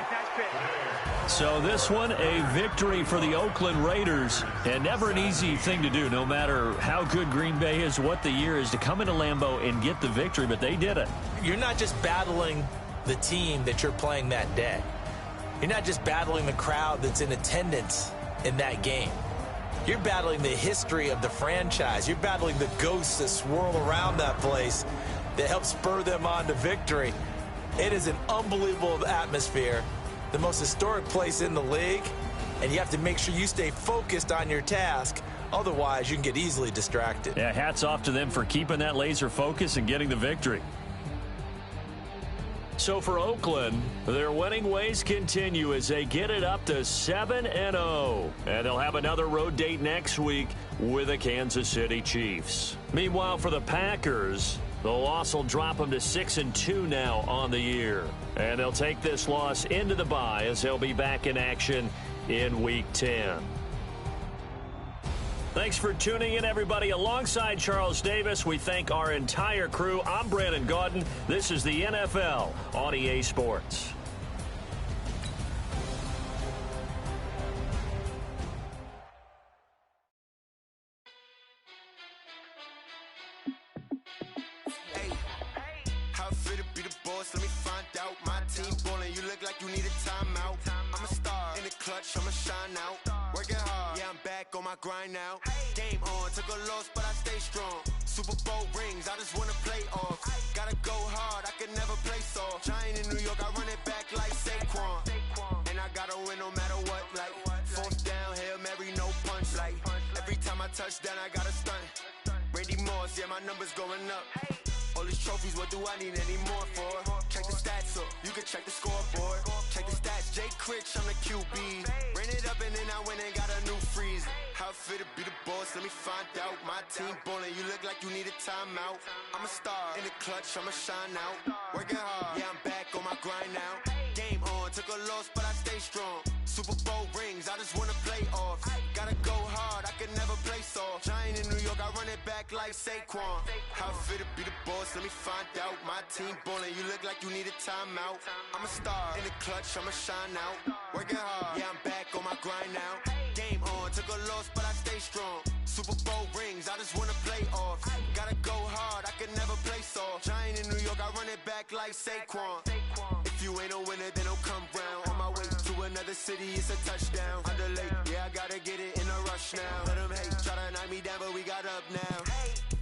So this one, a victory for the Oakland Raiders. And never an easy thing to do, no matter how good Green Bay is, what the year is, to come into Lambeau and get the victory, but they did it. You're not just battling the team that you're playing that day. You're not just battling the crowd that's in attendance in that game. You're battling the history of the franchise. You're battling the ghosts that swirl around that place that help spur them on to victory. It is an unbelievable atmosphere, the most historic place in the league, and you have to make sure you stay focused on your task. Otherwise, you can get easily distracted. Yeah, hats off to them for keeping that laser focus and getting the victory. So for Oakland, their winning ways continue as they get it up to 7-0. And they'll have another road date next week with the Kansas City Chiefs. Meanwhile, for the Packers, the loss will drop them to 6-2 now on the year. And they'll take this loss into the bye as they'll be back in action in Week 10. Thanks for tuning in, everybody. Alongside Charles Davis, we thank our entire crew. I'm Brandon Gaudin. This is the NFL on EA Sports. Hey, how it feel to be the boss? Let me find out. My team ballin', you look like you need a timeout. I'm a star in the clutch, I'ma shine out. Working hard, yeah, I'm back on my grind now. Game on, took a loss, but I stay strong. Super Bowl rings, I just wanna play off. Gotta go hard, I can never play soft. Giant in New York, I run it back like Saquon. And I gotta win no matter what, like 4th down, Hail Mary, no punch. Like every time I touch down, I gotta stunt. Randy Moss, yeah, my numbers going up. All these trophies, what do I need any more for? Check the stats up, you can check the scoreboard. Check the stats, Jay Critch, I'm the QB. Ran it up and then I went and got a new freeze. How How it feel to be the boss, let me find out. My team ballin', you look like you need a timeout. I'm a star, in the clutch, I'ma shine out. Working hard, yeah, I'm back on my grind now. Game on, took a loss, but I stay strong. Super Bowl rings, I just wanna play off. Gotta go hard, I can never play soft. Giant in New York, I run it back like Saquon. How it feel to be the boss, let me find out. My team ballin', you look like you need a timeout. I'm a star, in the clutch, I'ma shine out. Working hard, yeah, I'm back on my grind now. Game on, took a loss, but I stay strong. Super Bowl rings, I just wanna play off. Gotta go hard, I can never play soft. Giant in New York, I run it back like Saquon. If you ain't a winner, then don't come round. On my way to another city, it's a touchdown. Underlay, yeah, I gotta get it in a rush now. Let them hate, try to knock me down, but we got up now.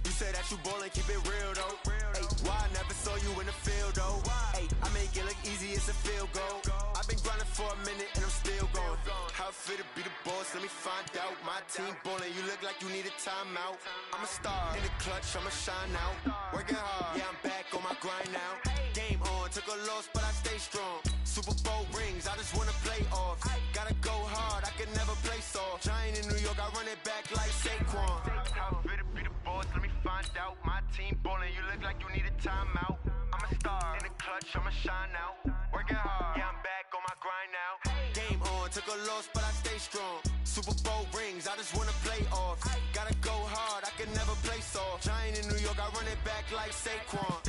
You say that you ballin', keep it real though. Ay, why I never saw you in the field though? Ay, I make it look easy, it's a field goal. I've been grinding for a minute and I'm still going. How it feel to be the boss, let me find out. My team ballin', you look like you need a timeout. I'm a star, in the clutch, I'ma shine out. Working hard, yeah, I'm back on my grind now. Game on, took a loss, but I stay strong. Super Bowl rings, I just wanna play off. Gotta go hard, I can never play soft. Giant in New York, I run it back like Saquon. How it feel to be the boss, let me find out. My team ballin', you look like you need a timeout. I'm a star, in the clutch, I'ma shine out. Working hard, yeah, I'm back on my grind now. Game on, took a loss, but I stay strong. Super Bowl rings, I just wanna play off. Gotta go hard, I can never play soft. Giant in New York, I run it back like Saquon.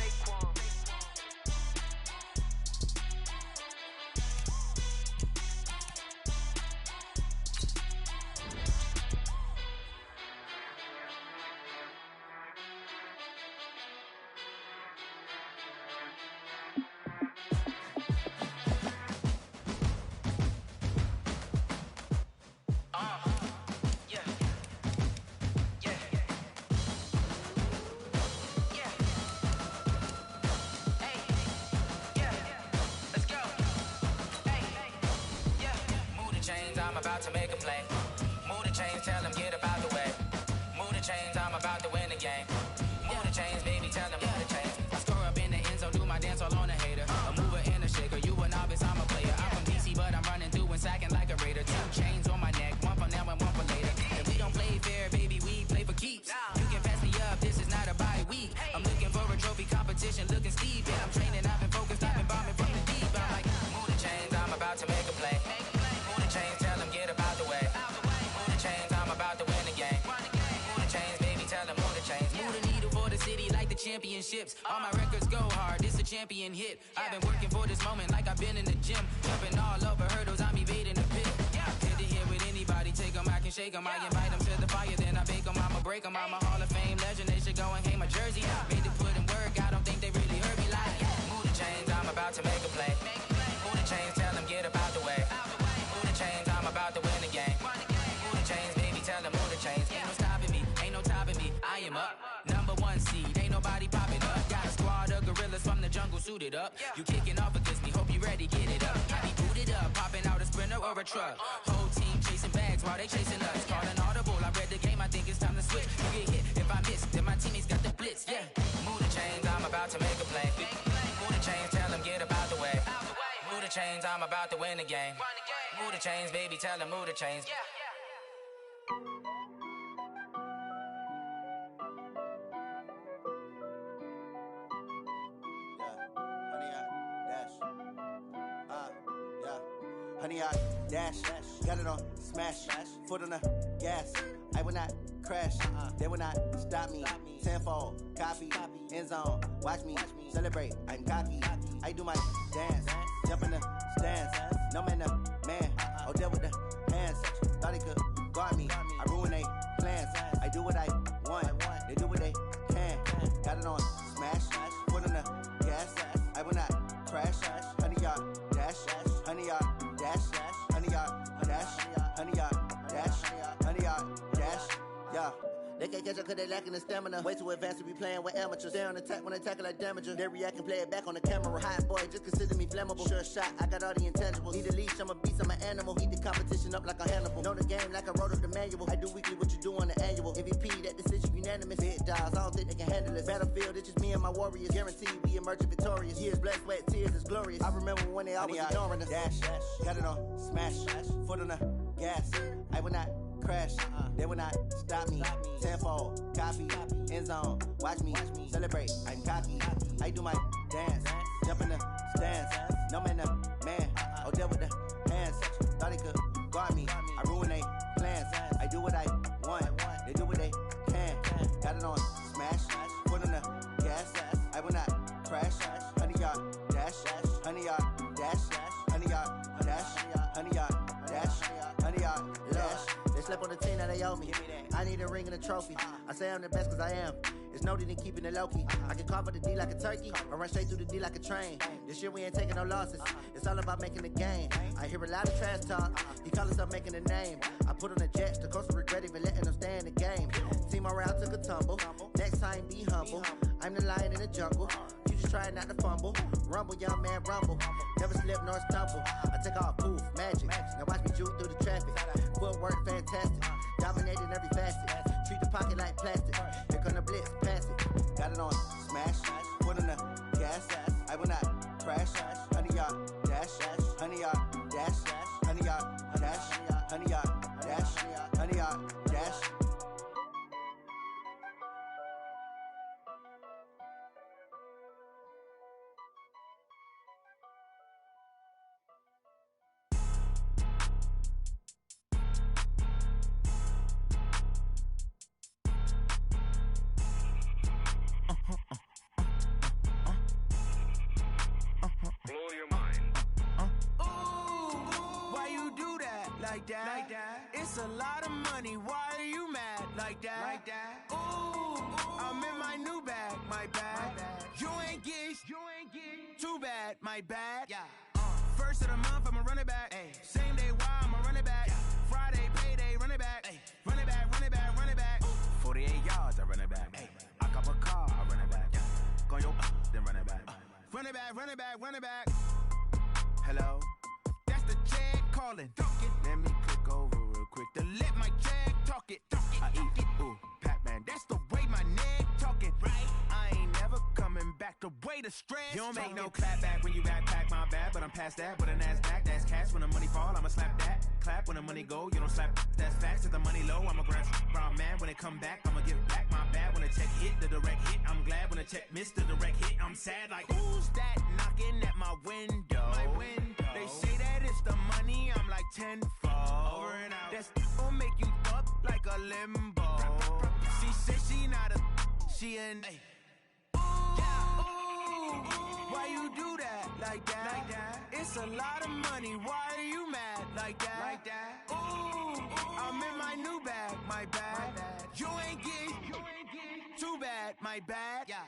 About to make a play. Move the chains, tell them get about the way. Move the chains, I'm about to win the game. Move the chains, baby, tell them move the chains. I score up in the end zone, do my dance all on a hater. A mover and a shaker, you a novice, I'm a player. I'm from DC, but I'm running through and sacking like a raider. 2 chains on my neck, one for now and one for later. If we don't play fair, baby, we play for keeps. You can pass me up, this is not a bye week. I'm looking for a trophy competition, looking steep. Yeah, I'm training, I've been focused, I've been bombing from the deep. I'm like, move the chains, I'm about to make a play. Move the chains, tell them get about the way. Move the chains, I'm about to win the game. Move the chains, baby, tell them move the chains. Move the needle for the city like the championships. All my records go hard, this a champion hit. I've been working for this moment like I've been in the gym. Jumping all over hurdles, I'm evading the pit. Head to head with anybody, take them, I can shake them. I invite them to the fire, then I bake them, I'ma break them. I'm a Hall of Fame legend, they should go and hang my jersey. Made to put in work, I don't think they really heard me like. Move the chains, I'm about to make a play. Move the chains, tell them get about the way. Move the chains, I'm about to win the game. Move the chains, baby, tell them move the chains. Ain't no stopping me, ain't no topping me. I am up, #1 seed, ain't nobody popping up. Got a squad of gorillas from the jungle suited up. You kicking off against me, hope you ready, get it up. I be booted up, popping out a sprinter or a truck. Whole team chasing bags while they chasing us. Calling audible, I read the game, I think it's time to switch. You get hit, if I miss, then my teammates got the blitz, yeah. Move the chains, I'm about to make a play. Move the chains, tell them get about the way. Move the chains, I'm about to win the game. Move the chains, baby, tell them move the chains. Honey, I dash, got it on smash, foot on the gas. I will not crash, they will not stop me. Tenfold, copy, end zone, watch me celebrate. I'm cocky, I do my dance, jump in the stands. No man, no man, oh deal with the hands. Thought he could guard me, I ruin they plans. I do what I want, they do what they can. Got it on smash, foot on the gas. I will not crash, honey, y'all dash, honey, y'all dash, honey, y'all dash, honey, y'all dash, honey, y'all dash, yeah. They can't catch up cause they lacking the stamina. Way too advanced to be playing with amateurs. Stay on attack when they tackle like damager. They react and play it back on the camera. Hot boy, just consider me flammable. Sure shot, I got all the intangibles. Need a leash, I'm a beast, I'm an animal. Heat the competition up like a Hannibal. Know the game like I wrote up the manual. I do weekly what you do on the annual. MVP, that decision unanimous. Big dials, I don't think they can handle it. Battlefield, it's just me and my warriors. Guaranteed we emerge victorious. Years, blood, sweat, tears, is glorious. I remember when they always ignoring us. Dash, got it on smash, foot on the gas. I will not crash. They will not stop me. Tenfold, copy, end zone. Watch me celebrate. I'm cocky. I do my dance. Jump in the stands. No man, man. Oh, there with the hands. Thought they could guard me. I ruin they plans. I do what I want. They do what they can. Got it on smash. Put on the gas. I will not crash. 100-yard dash. 100-yard dash. 100-yard dash. 100-yard dash. 100-yard dash. They slept on the team that they owe me. I need a ring and a trophy. I say I'm the best cause I am. It's noted in keeping it low-key. I can carve up the D like a turkey or run straight through the D like a train. This year we ain't taking no losses. It's all about making the game. I hear a lot of trash talk. He call himself making a name. I put on the Jets. The coach will regret even letting them stay in the game. Team morale took a tumble. Next time be humble. I'm the lion in the jungle. You just try not to fumble. Rumble, young man, rumble. Never slip nor stumble. I take off, poof, magic. Now watch me juke through the traffic. Footwork fantastic. Dominating every facet. Treat the pocket like plastic. Here come the blitz, pass it. Got it on smash. Put on the gas. I will not crash. 100-yard dash. 100-yard dash. 100-yard dash. 100-yard dash. 100-yard dash. Like that. It's a lot of money. Why are you mad like that? Ooh, I'm in my new bag. My bad. You ain't get too bad. My bad. Yeah. First of the month, I'ma run it back. Ay. Same day, why I'ma run it back. Friday, payday, run it back. Ay. Run it back, run it back, run it back. 48 yards, I run it back. Ay. I cop a car, I run it back. Go yo, then run it back. Run it back, run it back, run it back. Hello? That's the check calling. Let me click over real quick to let my check talk it. I eat it, ooh, Pac-Man. That's the way my neck talking. Right? I ain't never coming back. The way the stress. You don't make no clap back when you backpack, my bad. But I'm past that with a NASDAQ. That's cash. When the money fall, I'ma slap that. Clap when the money go. You don't slap. That's facts. If the money low, I'ma grab brown man. When it come back, I'ma give back my bad. When the check hit, the direct hit. I'm glad when the check missed the direct hit. I'm sad like, who's that knocking at my window? My window. They say that it's the money. I'm like tenfold. Over and out. That's gon' make you up like a limbo. She said she not a. She an. Why you do that like that? It's a lot of money. Why are you mad like that? Ooh, I'm in my new bag. My bad. You ain't get too bad. My bad. Yeah.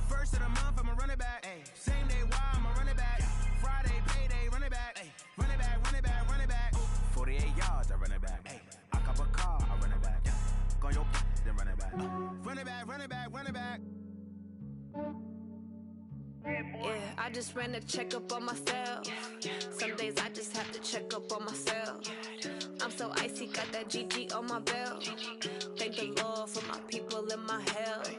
First of the month, I'ma run it back. Ay. Same day, why I'ma run it back. Friday, payday, run it back. Ay. Run it back, run it back, run it back. 48 yards, I run it back. Ay. I cop a car, I run it back. Go yo, then run it back. Run it back, run it back, run it back. Yeah, I just ran a checkup on myself. Some days I just have to check up on myself. I'm so icy, got that GG on my belt. Thank the Lord for my people in my health.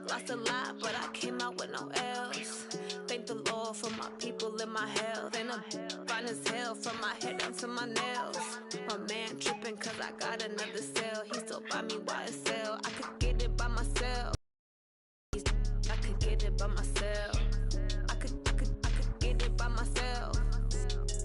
Lost a lot, but I came out with no else. Thank the Lord for my people in my health. And I'm fine as hell from my head down to my nails. My man tripping cause I got another cell. He still buy me YSL. I could get it by myself. I could get it by myself. I could get it by myself.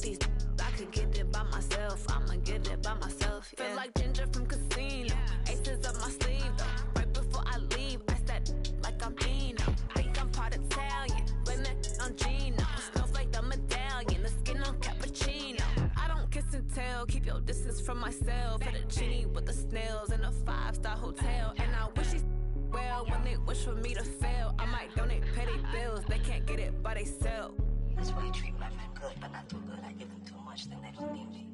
These I could get it by myself. I'ma get it by myself. Yeah. Feel like Ginger from Casino. Aces up my sleeve though. Right before I leave, I said like I'm Dino. Think I'm part Italian. Blame it on Gino. Smells like the medallion. The skin on cappuccino. I don't kiss and tell. Keep your distance from myself. For the genie with the snails in a 5-star hotel. And I wish he's well when they wish for me to fail. I might donate petty bills. They can't get it by they sell. That's why you treat my men good, but not too good. I give them too much, then they don't need me.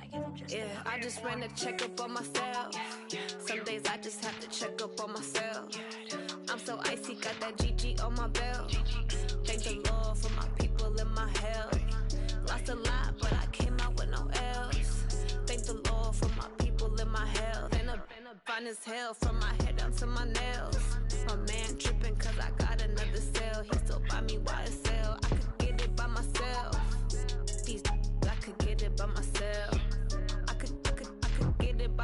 I give them just enough. I just ran a checkup on myself. Some days I just have to check up on myself. I'm so icy, got that GG on my belt. Thank the Lord for my people in my health. Lost a lot, but I came out with no else. Thank the Lord for my people in my health. And I'm fine as hell from my head down to my nails. My man tripping cause I got another cell. He still buy me YSL. I could get it by myself. These I could get it by myself. I could get it by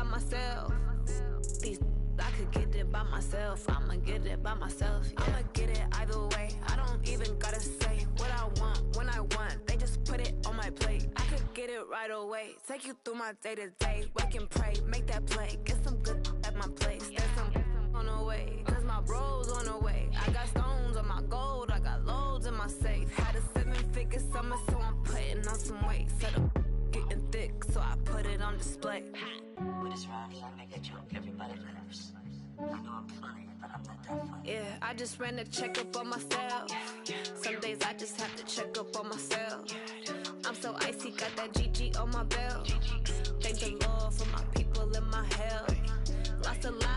myself. I'ma get it by myself. Yeah. I'ma get it either way. I don't even gotta say what I want when I want. They just put it on my plate. I could get it right away. Take you through my day to day. Wake and pray, make that play. Get some good at my place. There's some on the way, cause my bro's on the way. I got stones on my gold. I got loads in my safe. Had a 7-figure summer, so I'm putting on some weight. Set up getting thick, so I put it on display. With this rhyme, I make a joke, everybody laughs. I know I'm funny, but I'm not that funny. Yeah, I just ran a checkup on myself. Some days I just have to check up on myself. I'm so icy, got that GG on my belt. Thank the Lord for my people in my hell. Lost a lot